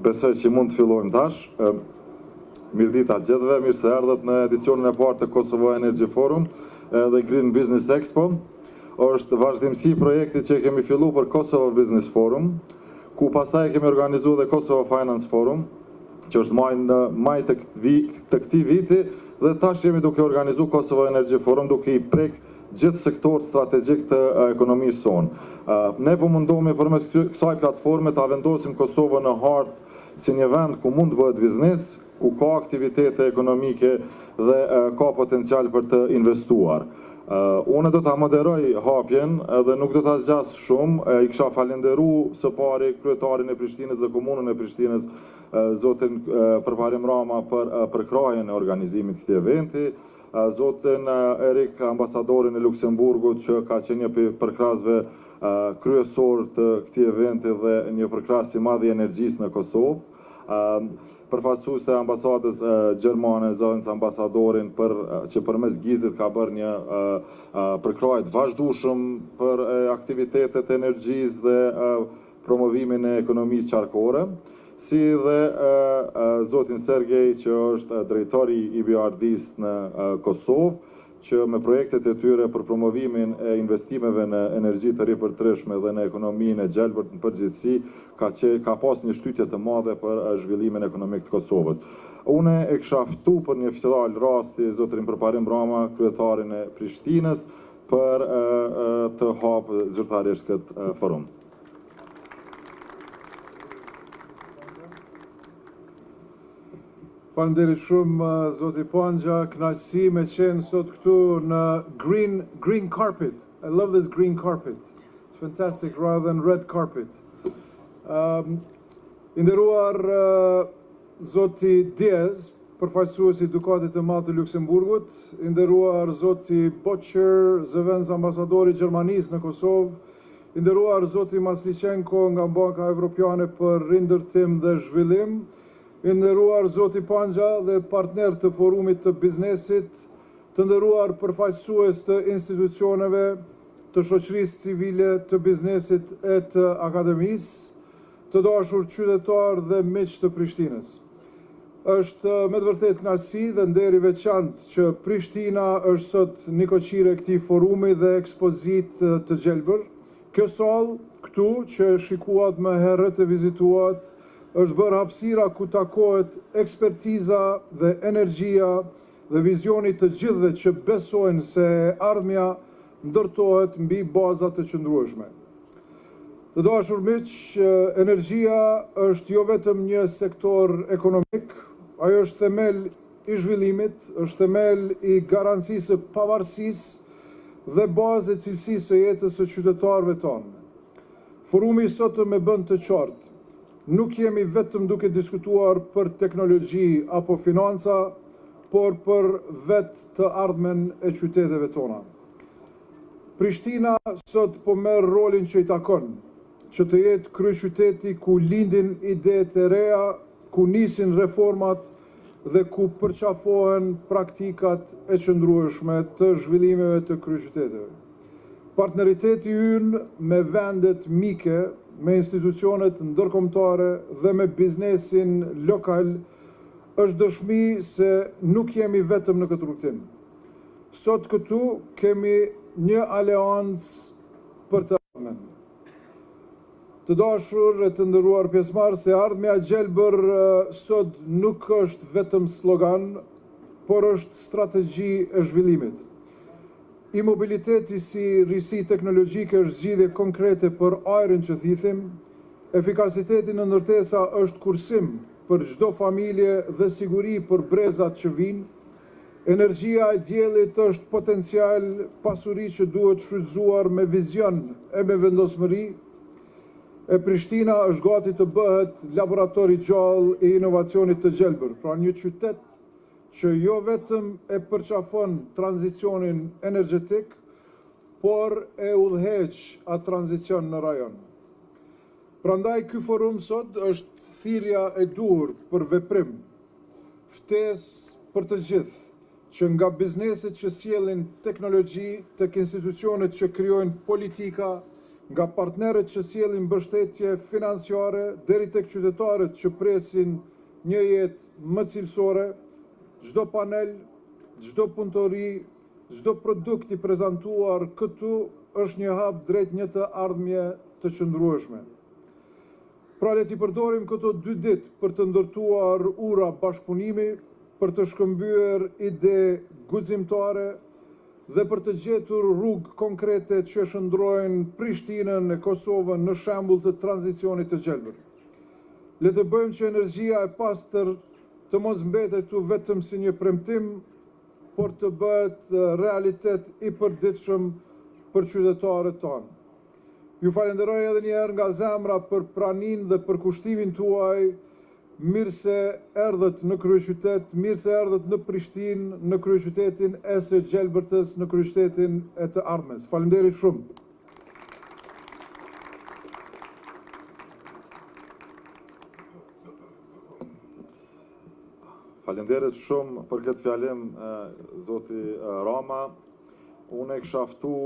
Besoj që mund të fillojmë tash. Mirëdita gjithëve, mirë se erdhët në edicionin e parë të Kosova Energy Forum dhe Green Business Expo. Është vazhdimsi projekti që kemi fillu për Kosova Business Forum, ku pastaj kemi organizu dhe Kosova Finance Forum, që është maj të këtij viti, dhe tash jemi duke organizu Kosova Energy Forum duke i prek gjithë sektorët strategjik të ekonomisë sonë. Ne po mundohemi përmes kësaj platforme ta vendosim Kosovën në hartë si një vend ku mund të bëhet biznes, ku ka aktivitete ekonomike dhe ka potencial për të investuar. Unë do ta moderoj hapjen dhe nuk do ta zgjas shumë. I kisha falenderuar së pari kryetarin e Prishtinës dhe komunën e Prishtinës, zotin Përparim Rama, për përkrahjen e organizimit të këtij eventi, zotin Erik, ambasadorin e Luksemburgut, që ka qenë një përkrahësve kryesor të këtij eventi dhe një përkrahës i madh i energjisë në Kosovë. Përfaqësues e ambasadës gjermane, zëvendës ambasadorin, që përmes gizit ka bërë një përkrahje të vazhdueshëm për aktivitetet e energjisë dhe promovimin e ekonomisë qarkore, si dhe zotin Sergej, që është drejtori i BRD-s në Kosovë, që me projektet e tyre për promovimin e investimeve në energji të ripërtërishme dhe në ekonominë e gjelbërt në përgjithësi, ka pas një shtytje të madhe për zhvillimin ekonomik të Kosovës. Une e kisha ftu për një fjalë rasti zotin Përparim Rama, kryetarin e Prishtinës, për të hapë zyrtarisht këtë forum. Faleminderit shumë, zoti Panja, kënaqësi me qenë sot këtu në green carpet. I love this green carpet. It's fantastic rather than red carpet. Nderuar zoti Diaz, përfaqësuesi i Dukatit të Madh të Luksemburgut, nderuar zoti Bocher, zëvendës ambasadori i Gjermanisë në Kosovë, nderuar zoti Maslichenko nga Banka Evropiane për Rindërtim dhe Zhvillim, nderuar zoti Panja dhe partner të forumit të biznesit, të nderuar përfaqësues të institucioneve, të shoqërisë civile, të biznesit e të akademisë, të dashur qytetar dhe miq të Prishtinës. Është me të vërtetë kënaqësi dhe nder i veçantë që Prishtina është sot nikoqire e këtij forumi dhe ekspozitë të gjelbër. Kjo sallë këtu që shikuat më herët e vizituat, është bërë hapësira ku takohet ekspertiza dhe energjia dhe vizioni të gjithëve që besojnë se ardhmja ndërtohet mbi baza të qëndrueshme. Të dashur miq, energjia është jo vetëm një sektor ekonomik, ajo është themel i zhvillimit, është themel i garancisë së pavarësisë dhe bazë e cilësisë së jetës së qytetarëve tonë. Forumi sot më bën të qartë. Nuk jemi vetëm duke diskutuar për teknologji apo financa, por për vetë të ardhmen e qyteteve tona. Prishtina sot po merr rolin që i takon, që të jetë kryeqyteti ku lindin idetë e reja, ku nisin reformat dhe ku përqafohen praktikat e qëndrueshme të zhvillimeve të kryeqyteteve. Partneriteti ynë me vendet mike, me institucionet ndërkombëtare dhe me biznesin lokal është dëshmi se nuk jemi vetëm në këtë rrugtim. Sot këtu kemi një aleancë për të ardhmen. Të dashur e të nderuar pjesëmarrës, ardhmja gjelbër sot nuk është vetëm slogan, por është strategji e zhvillimit. Imobiliteti si risi teknologjike është zgjidhje konkrete për ajrin që thithim, efikasiteti në ndërtesa është kursim për çdo familje dhe siguri për brezat që vinë, energjia e diellit është potencial pasuri që duhet shfrytzuar me vizion e me vendosmëri, e Prishtina është gati të bëhet laboratori gjallë i inovacionit të gjelbër, pra një qytet që jo vetëm e përqafon tranzicionin energjetik, por e udhëheq atë tranzicion në rajon. Prandaj ky forum sot është thirrja e dur për veprim, ftesë për të gjithë, që nga bizneset që sjellin teknologji tek institucionet që krijojnë politika, nga partnerët që sjellin mbështetje financiare deri tek qytetarët që presin një jetë më cilësore, çdo panel, çdo punëtori, çdo produkt i prezantuar këtu është një hap drejt një të ardhmje të qëndrueshme. Pra le t'i përdorim këto 2 ditë për të ndërtuar ura bashkëpunimi, për të shkëmbyer ide guximtare dhe për të gjetur rrugë konkrete që shndrojnë Prishtinën e Kosovën në shembull të tranzicionit të gjelbër. Le të bëjmë që energjia e pastër të mos mbetet tu vetëm si një premtim, por të bëhet realitet i përditshëm për qytetarët tonë. Ju falenderoj edhe një herë nga zemra për praninë dhe për kushtimin tuaj. Mirë se erdhët në kryeqytet, mirë se erdhët në Prishtinë, në kryeqytetin e së Gjelbërtës, në kryeqytetin e të ardhmes. Faleminderit shumë. Faleminderit shumë për këtë fjalim, zoti Rama. Unë e kisha ftu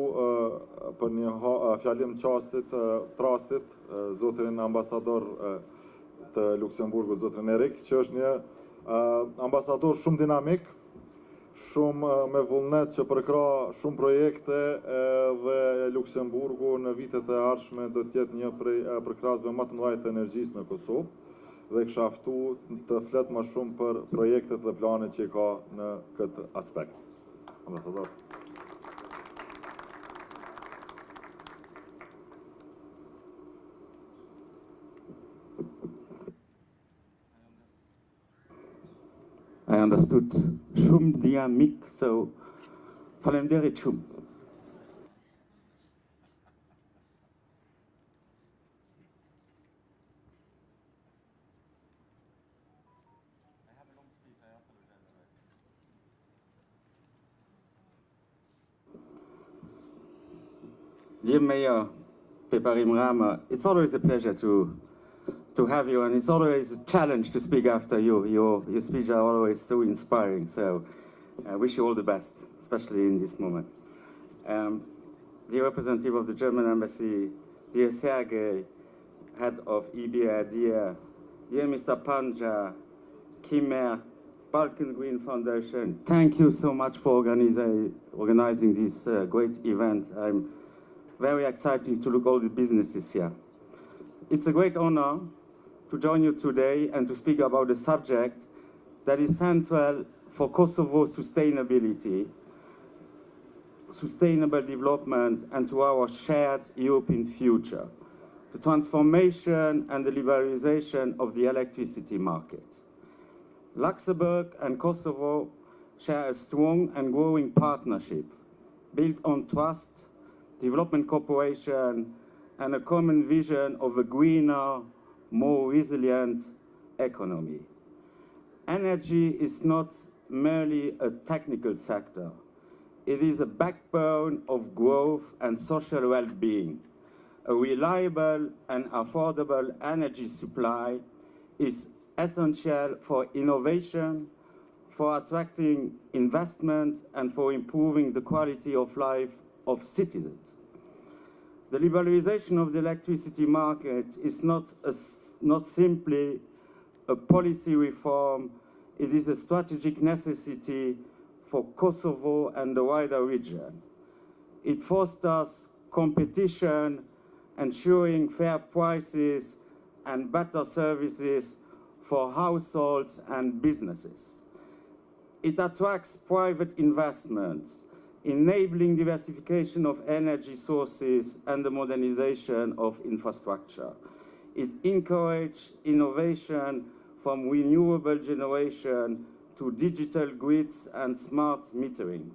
për një fjalim trastit, zotin ambasador të Luksemburgut, zotin Erik, që është një ambasador shumë dinamik, shumë me vullnet që përkra shumë projekte dhe Luksemburgu në vitet e ardhshme do të jetë një prej përkrasve më të mëdha të energjisë në Kosovë dhe kisha ftu të flet më shumë për projektet dhe planet që ka në këtë aspekt. Ambasador. I understood shumë dinamik, so faleminderit shumë. Dear Mayor Peparim Rama, it's always a pleasure to have you, and it's always a challenge to speak after you. Your speeches are always so inspiring, so I wish you all the best, especially in this moment. Dear representative of the German Embassy, dear Sergei, head of EBA, dear Mr. Panja, Kimer, Balkan Green Foundation, thank you so much for organizing this great event. I'm very excited to look all the businesses here. It's a great honor to join you today and to speak about a subject that is central for Kosovo's sustainability, sustainable development, and to our shared European future, the transformation and the liberalization of the electricity market. Luxembourg and Kosovo share a strong and growing partnership built on trust, development cooperation, and a common vision of a greener, more resilient economy. Energy is not merely a technical sector. It is a backbone of growth and social well-being. A reliable and affordable energy supply is essential for innovation, for attracting investment, and for improving the quality of life of citizens. The liberalization of the electricity market is not simply a policy reform, it is a strategic necessity for Kosovo and the wider region. It fosters competition, ensuring fair prices and better services for households and businesses. It attracts private investments, enabling diversification of energy sources and the modernization of infrastructure. It encourages innovation from renewable generation to digital grids and smart metering.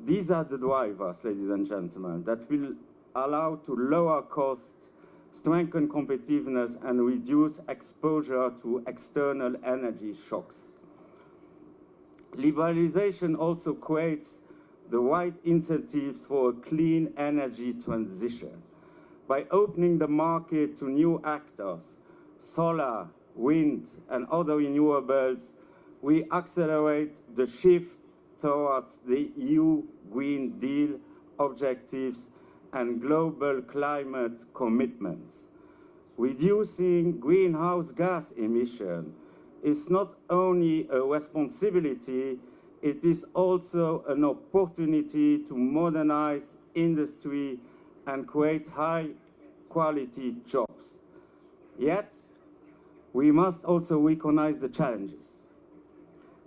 These are the drivers, ladies and gentlemen, that will allow to lower costs, strengthen competitiveness, and reduce exposure to external energy shocks. Liberalization also creates the right incentives for a clean energy transition. By opening the market to new actors, solar, wind, and other renewables, we accelerate the shift towards the EU Green Deal objectives and global climate commitments. Reducing greenhouse gas emission is not only a responsibility, it is also an opportunity to modernize industry and create high-quality jobs. Yet, we must also recognize the challenges.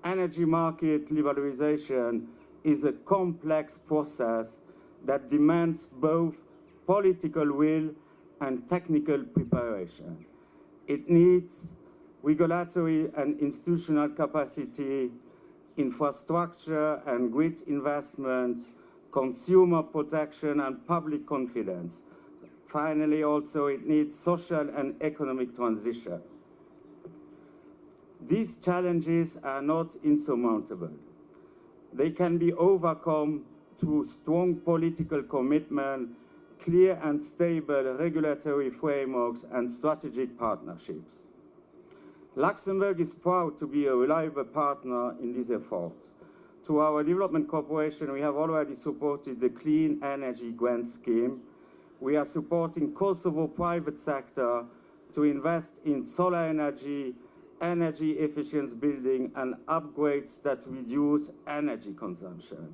Energy market liberalization is a complex process that demands both political will and technical preparation. It needs regulatory and institutional capacity, infrastructure and grid investments, consumer protection and public confidence. Finally, also, it needs social and economic transition. These challenges are not insurmountable. They can be overcome through strong political commitment, clear and stable regulatory frameworks, and strategic partnerships. Luxembourg is proud to be a reliable partner in this effort. Through our development cooperation, we have already supported the Clean Energy Grant Scheme. We are supporting Kosovo private sector to invest in solar energy, energy efficient building, and upgrades that reduce energy consumption.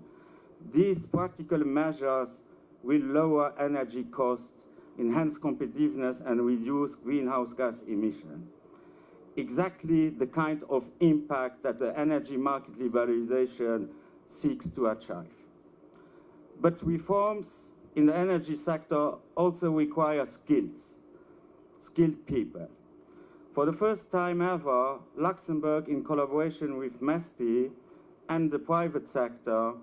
These practical measures will lower energy costs, enhance competitiveness, and reduce greenhouse gas emissions. Exactly the kind of impact that the energy market liberalization seeks to achieve. But reforms in the energy sector also require skilled people. For the first time ever, Luxembourg, in collaboration with MESTI and the private sector,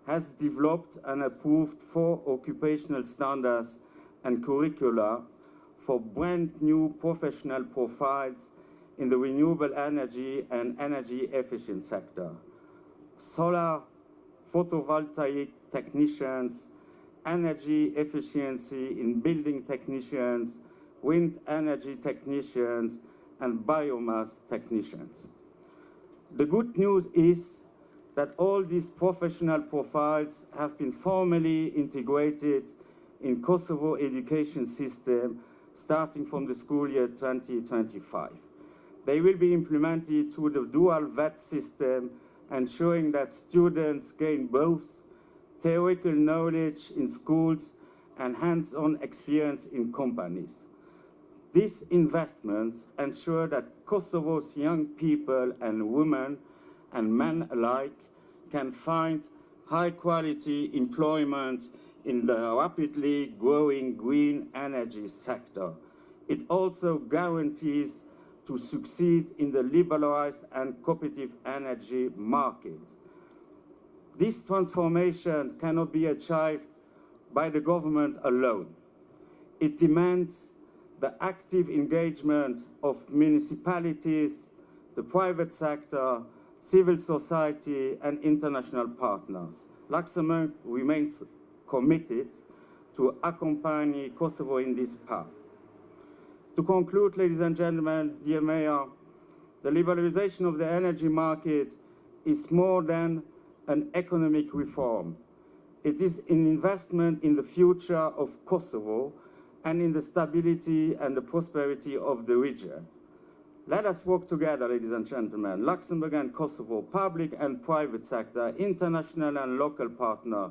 has developed and approved 4 occupational standards and curricula for brand new professional profiles in the renewable energy and energy efficient sector. Solar photovoltaic technicians, energy efficiency in building technicians, wind energy technicians, and biomass technicians. The good news is that all these professional profiles have been formally integrated in Kosovo education system starting from the school year 2025. They will be implemented through the dual VET system, ensuring that students gain both theoretical knowledge in schools and hands-on experience in companies. These investments ensure that Kosovo's young people and women and men alike can find high-quality employment in the rapidly growing green energy sector. It also guarantees to succeed in the liberalized and competitive energy market. This transformation cannot be achieved by the government alone. It demands the active engagement of municipalities, the private sector, civil society, and international partners. Luxembourg remains committed to accompany Kosovo in this path. To conclude, ladies and gentlemen, dear Mayor, the liberalization of the energy market is more than an economic reform. It is an investment in the future of Kosovo and in the stability and the prosperity of the region. Let us work together, ladies and gentlemen, Luxembourg and Kosovo, public and private sector, international and local partner,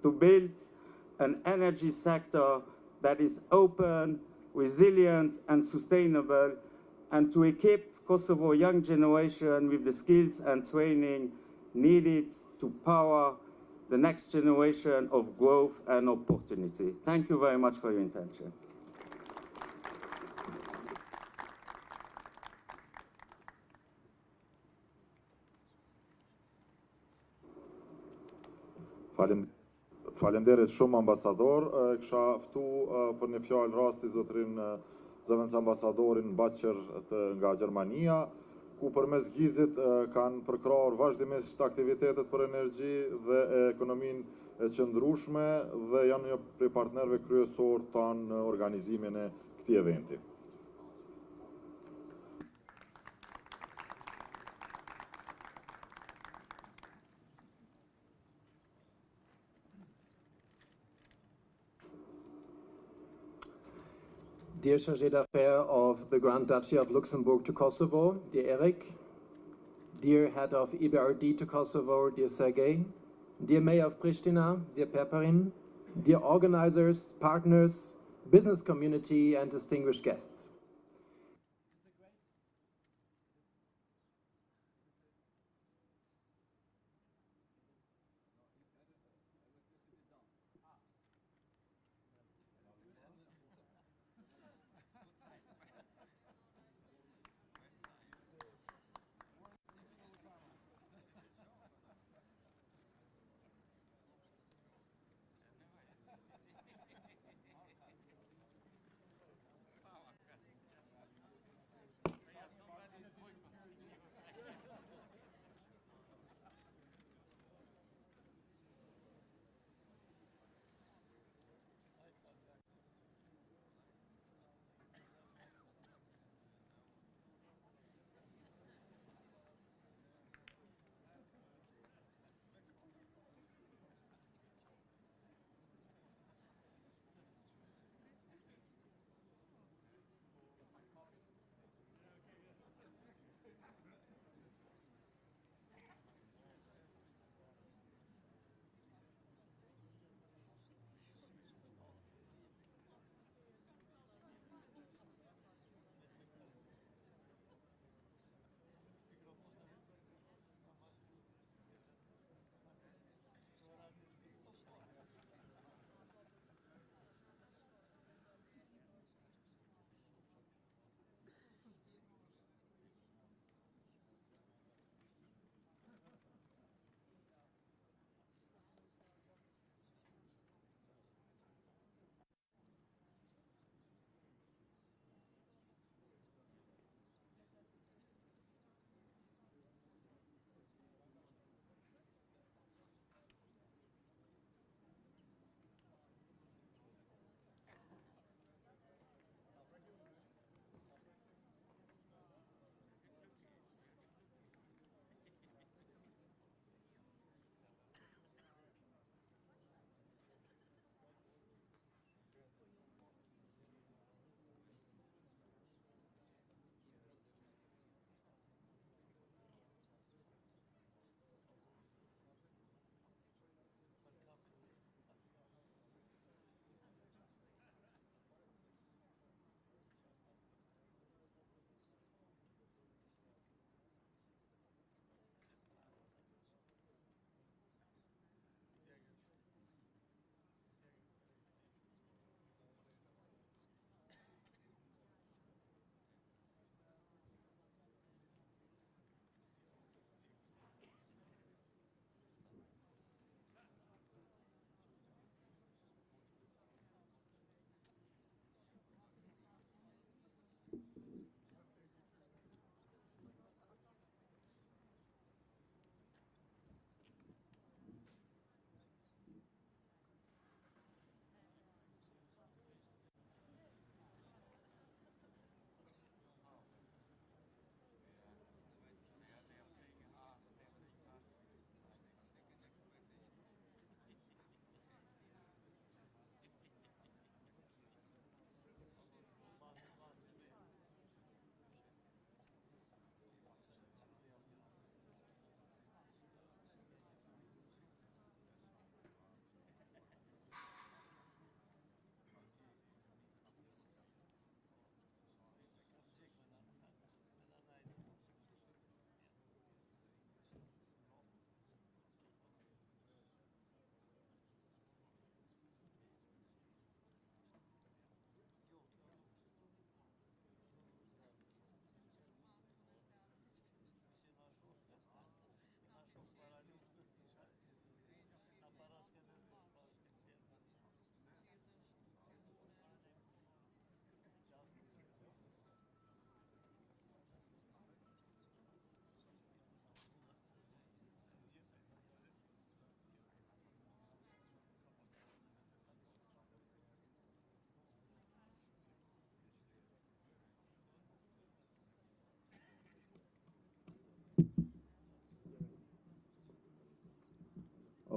to build an energy sector that is open, resilient, and sustainable, and to equip Kosovo young generation with the skills and training needed to power the next generation of growth and opportunity. Thank you very much for your attention. Falenderit shumë ambasador. Kisha ftu për një fjalë rasti zotrin zëvendës ambasadorin Bacher nga Gjermania, ku përmes gizit kanë përkrahur vazhdimisht aktivitetet për energji dhe ekonominë e qëndrueshme dhe janë një prej partnerëve kryesor tanë në organizimin e këtij eventi. dear Chargé d'Affaires of the Grand Duchy of Luxembourg to Kosovo, dear Eric, dear Head of EBRD to Kosovo, dear Sergei, dear Mayor of Pristina, dear Perperin, dear organizers, partners, business community, and distinguished guests.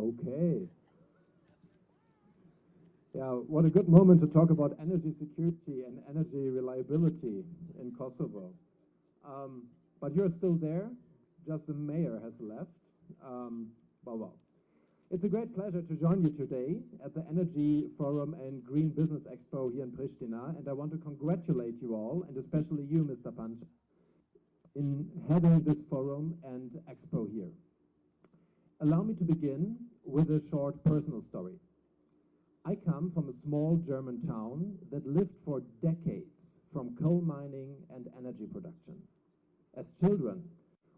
Okay. Yeah, what a good moment to talk about energy security and energy reliability in Kosovo. But you're still there, just the mayor has left. Well. It's a great pleasure to join you today at the Energy Forum and Green Business Expo here in Pristina, and I want to congratulate you all, and especially you, Mr. Panch, in heading this forum and expo here. Allow me to begin with a short personal story. I come from a small German town that lived for decades from coal mining and energy production. As children,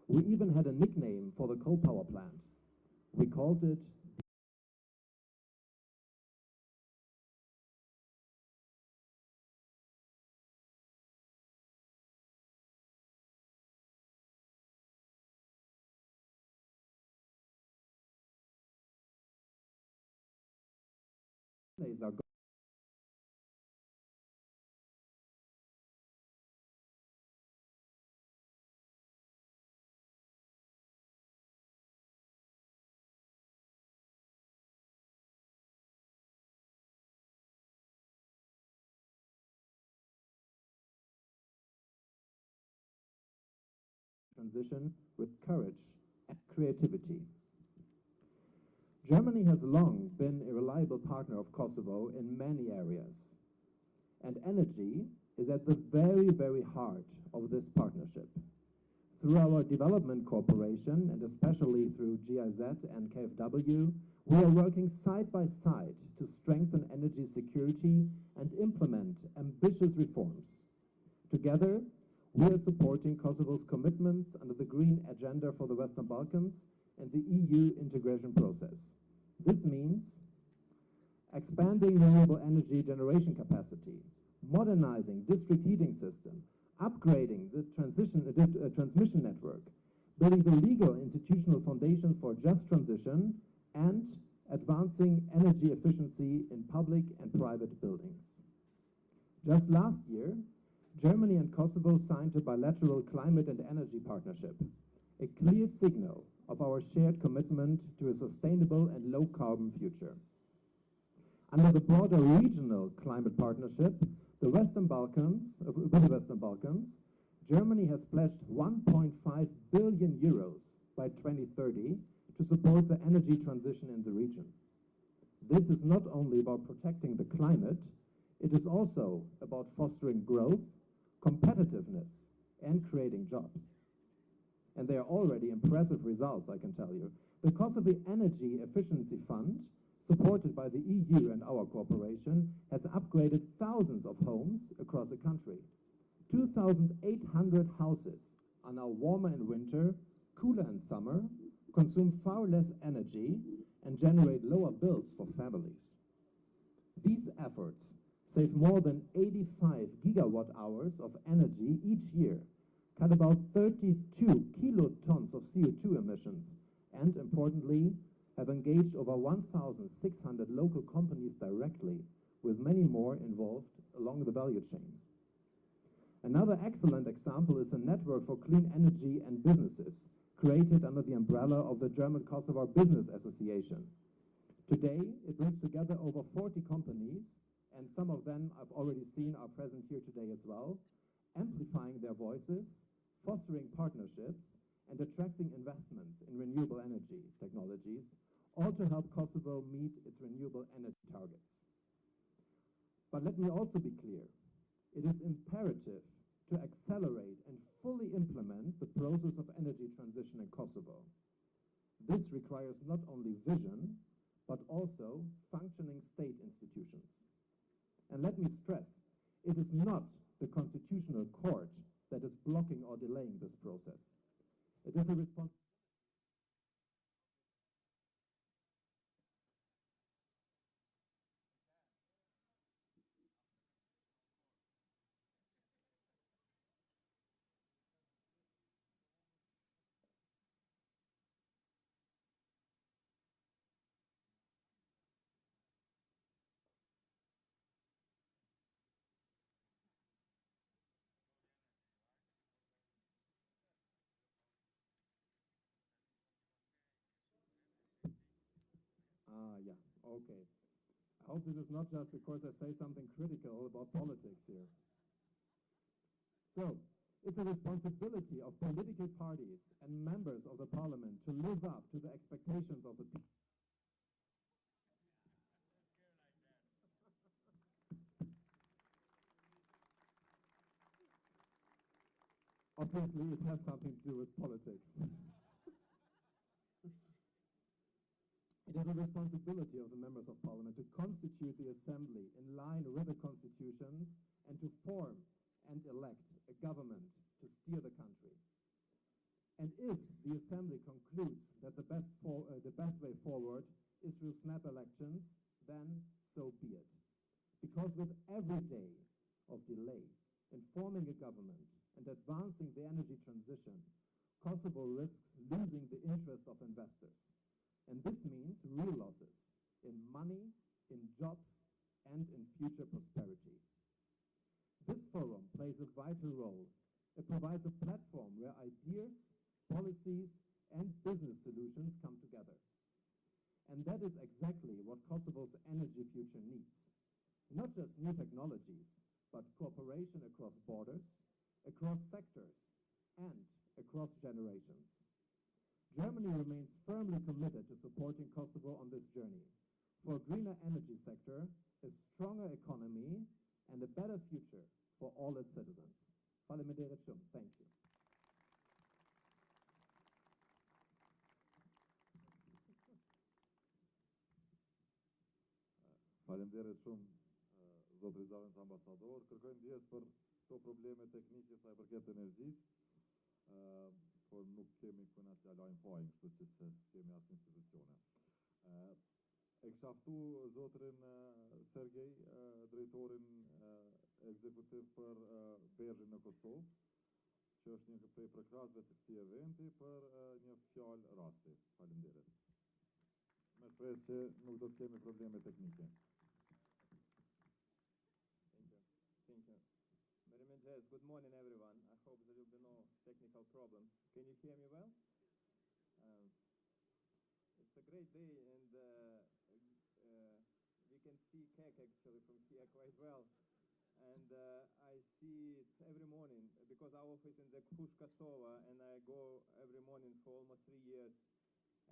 we even had a nickname for the coal power plant. We called it laser transition with courage and creativity. Germany has long been a reliable partner of Kosovo in many areas, and energy is at the very, very heart of this partnership. Through our development cooperation, and especially through GIZ and KfW, we are working side by side to strengthen energy security and implement ambitious reforms. Together, we are supporting Kosovo's commitments under the Green Agenda for the Western Balkans and the EU integration process. This means expanding renewable energy generation capacity, modernizing district heating system, upgrading the transmission network, building the legal institutional foundations for just transition, and advancing energy efficiency in public and private buildings. Just last year, Germany and Kosovo signed a bilateral climate and energy partnership, a clear signal of our shared commitment to a sustainable and low-carbon future. Under the broader regional climate partnership, with the Western Balkans, Germany has pledged 1.5 billion euros by 2030 to support the energy transition in the region. This is not only about protecting the climate, it is also about fostering growth, competitiveness, and creating jobs. And they are already impressive results, I can tell you. The Kosovo Energy Efficiency Fund, supported by the EU and our cooperation, has upgraded thousands of homes across the country. 2,800 houses are now warmer in winter, cooler in summer, consume far less energy, and generate lower bills for families. These efforts save more than 85 gigawatt hours of energy each year, cut about 32 kilotons of CO2 emissions, and importantly, have engaged over 1,600 local companies directly, with many more involved along the value chain. Another excellent example is a network for clean energy and businesses, created under the umbrella of the German Kosovo Business Association. Today, it brings together over 40 companies, and some of them I've already seen are present here today as well, amplifying their voices, fostering partnerships, and attracting investments in renewable energy technologies, all to help Kosovo meet its renewable energy targets. But let me also be clear, it is imperative to accelerate and fully implement the process of energy transition in Kosovo. This requires not only vision, but also functioning state institutions. And let me stress, it is not the Constitutional Court that is blocking or delaying this process. It is a responsibility. Yeah, okay. I hope this is not just because I say something critical about politics here. So, it's a responsibility of political parties and members of the parliament to live up to the expectations of the people. Obviously, it has something to do with politics. It is a responsibility of the members of parliament to constitute the assembly in line with the constitutions and to form and elect a government to steer the country. And if the assembly concludes that the best way forward is through snap elections, then so be it. Because with every day of delay in forming a government and advancing the energy transition, Kosovo risks losing the interest of investors. And this means real losses in money, in jobs, and in future prosperity. This forum plays a vital role. It provides a platform where ideas, policies, and business solutions come together. And that is exactly what Kosovo's energy future needs. Not just new technologies, but cooperation across borders, across sectors, and across generations. Germany remains firmly committed to supporting Kosovo on this journey for a greener energy sector, a stronger economy, and a better future for all its citizens. Thank you. Faleminderit shumë zotri Zavens ambasador. Kërkojmë ndjes për këto probleme teknike sa i përket energjisë, por nuk kemi kuna t'ja lajmë fajin, kështu që s'kemi as institucione. E kisha ftu zotrin Sergej, drejtorin ekzekutiv për Berghin në Kosovë, që është një prej prekrasëve të këtij eventi për një fjalë rasti. Faleminderit. Me shpresë që nuk do të kemi probleme teknike. Thank you. Mary Mendes, good morning, everyone. I hope there will be no technical problems. Can you hear me well? It's a great day, and we can see KEK actually from here quite well. And I see it every morning because our office in the Kosova, and I go every morning for almost 3 years,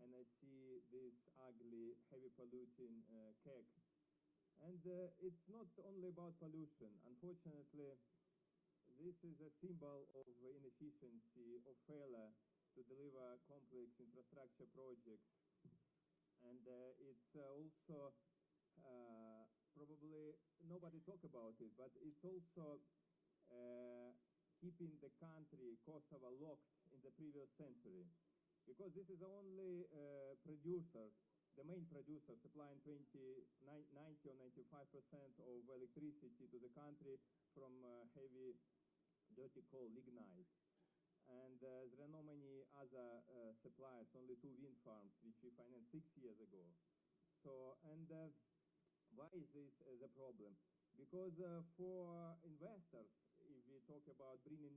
and I see this ugly, heavy polluting KEK. And it's not only about pollution. Unfortunately, this is a symbol of inefficiency, of failure to deliver complex infrastructure projects. And it's also, probably nobody talk about it, but it's also keeping the country, Kosovo, locked in the previous century. Because this is the only producer, the main producer, supplying 90 or 95% of electricity to the country from heavy, dirty coal, lignite. And there are no many other suppliers, only 2 wind farms, which we financed 6 years ago. So, and why is this the problem? Because for investors, if we talk about bringing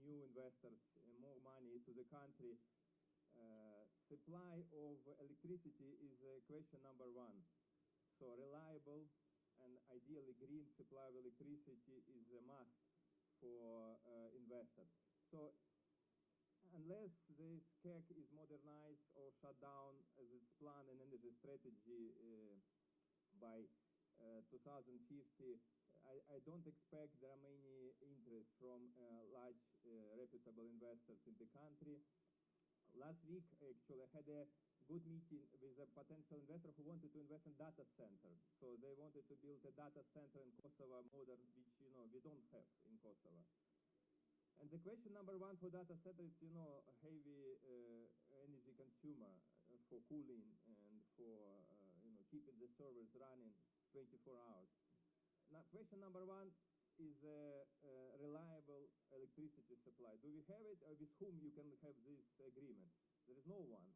new investors and more money to the country, supply of electricity is question number 1. So reliable and ideally green supply of electricity is a must for investors. So unless this KEK is modernized or shut down as it's planned in energy strategy by 2050, I don't expect there are many interests from large reputable investors in the country. Last week, actually, I had a good meeting with a potential investor who wanted to invest in data center. So they wanted to build a data center in Kosovo, modern, which, we don't have in Kosovo. And the question number 1 for data center is, heavy energy consumer for cooling and for, keeping the servers running 24 hours. Now, question number 1 is a reliable electricity supply. Do we have it, or with whom you can have this agreement? There is no one,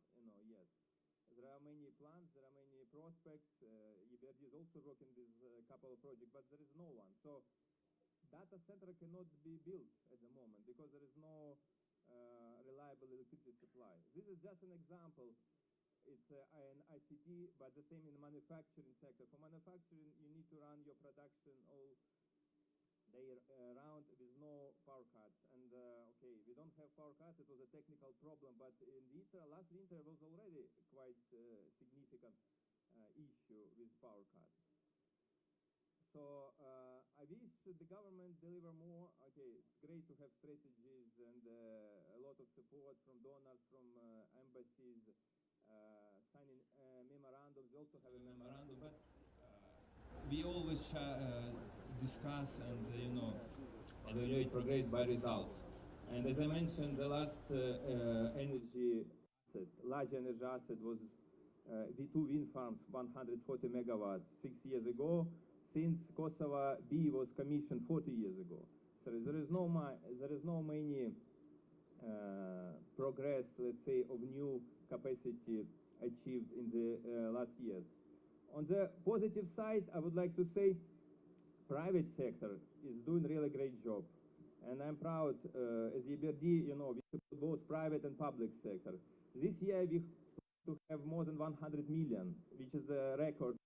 yet. There are many plans, there are many prospects. EBRD is also working with a couple of projects, but there is no one. So data center cannot be built at the moment because there is no reliable electricity supply. This is just an example. It's an ICT, but the same in the manufacturing sector. For manufacturing, they round with no power cuts. And okay, we don't have power cuts. It was a technical problem, but in winter, last winter was already quite significant issue with power cuts. So I wish the government deliver more. Okay, it's great to have strategies and a lot of support from donors, from embassies, signing memorandums. We also have a memorandum, but we always discuss and evaluate progress by results. And as I mentioned, the last energy asset, large energy asset was the two wind farms, 140 megawatts, 6 years ago, since Kosovo B was commissioned 40 years ago. So there is no many progress, let's say, of new capacity achieved in the last years. On the positive side, I would like to say private sector is doing really great job. And I'm proud, as EBRD, we support both private and public sector. This year we to have more than 100 million, which is a record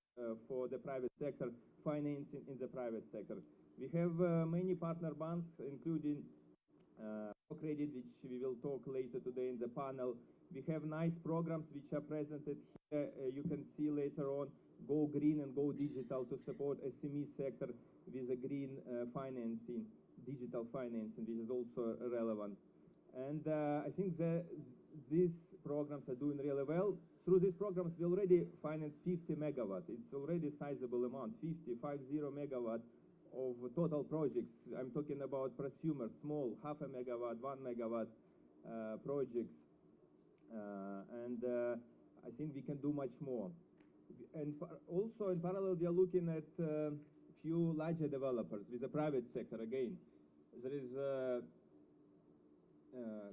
for the private sector, financing in the private sector. We have many partner banks, including credit, which we will talk later today in the panel. We have nice programs which are presented here. You can see later on Go Green and Go Digital to support SME sector with a green financing, digital financing, which is also relevant. And I think that these programs are doing really well. Through these programs, we already financed 50 megawatt. It's already a sizable amount, 50 megawatt of total projects. I'm talking about prosumer, small, half a megawatt, 1 megawatt projects. And I think we can do much more. And also in parallel, we are looking at few larger developers with the private sector again. There is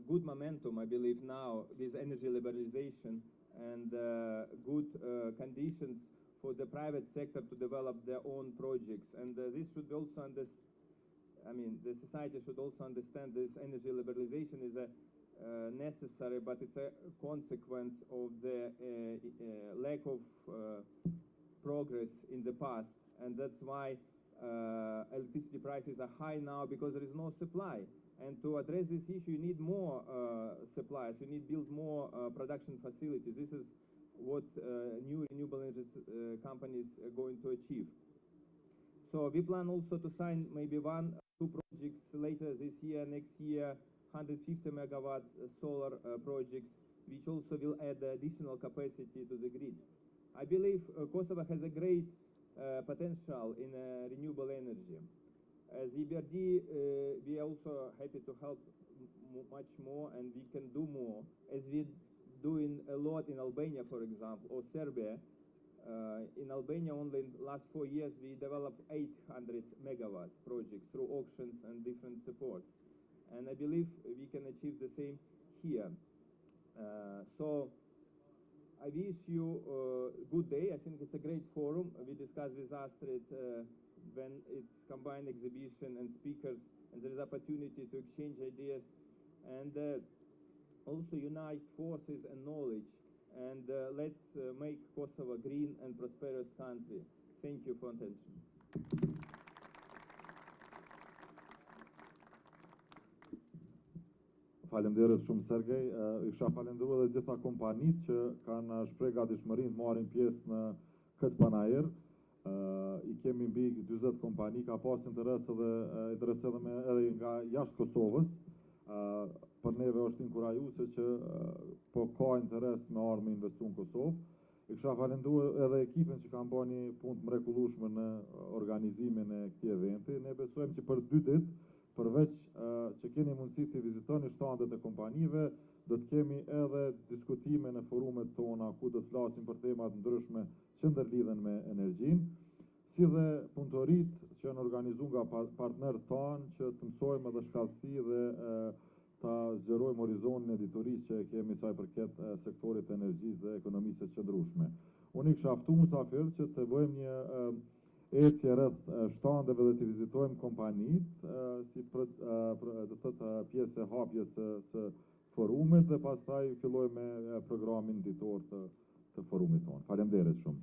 good momentum, I believe, now with energy liberalization and good conditions for the private sector to develop their own projects. And this should also understand, I mean, the society should also understand this energy liberalization is a necessary, but it's a consequence of the lack of progress in the past. And that's why electricity prices are high now, because there is no supply. And to address this issue, you need more suppliers. You need to build more production facilities. This is what new renewable energy companies are going to achieve. So we plan also to sign maybe 1 or 2 projects later this year, next year, 150 megawatt solar projects, which also will add additional capacity to the grid. I believe Kosovo has a great potential in renewable energy. As EBRD, we are also happy to help much more, and we can do more, as we're doing a lot in Albania, for example, or Serbia. In Albania, only in the last 4 years, we developed 800 megawatt projects through auctions and different supports. And I believe we can achieve the same here. So I wish you a good day. I think it's a great forum. We discussed with Astrid when it's combined exhibition and speakers, and there is opportunity to exchange ideas and also unite forces and knowledge. And let's make Kosovo a green and prosperous country. Thank you for attention. Faleminderit shumë Sergej. I kisha falendëruar edhe gjitha kompanitë që kanë shpreh gatishmërinë të marrin pjesë në këtë panajër. I kemi mbi 40 kompani, ka pas interes edhe nga jashtë Kosovës. Për neve është inkurajuese që po ka interes me ardhmë me investu në Kosovë. I kisha falendëruar edhe ekipin që kanë bërë një punë të mrekullueshme në organizimin e këtij eventi. Ne besojmë që për 2 ditë, përveç që keni mundësi të vizitoni shtandet e kompanive, do të kemi edhe diskutime në forumet tona ku do të flasim për temat ndryshme që ndërlidhen me energjinë, si dhe punëtoritë që janë organizuar nga partnerët tanë që të mësojmë edhe shkallësi dhe ta zgjerojmë horizontin e diturisë që kemi sa i përket sektorit të energjisë dhe ekonomisë së qëndrueshme. Unë i kisha ftuar mysafir që të bëjmë një ecje rreth shtandeve dhe të vizitojmë kompanitë si do të thotë pjesë e hapjes së forumit dhe pastaj fillojmë me programin ditor të forumit tonë. Faleminderit shumë.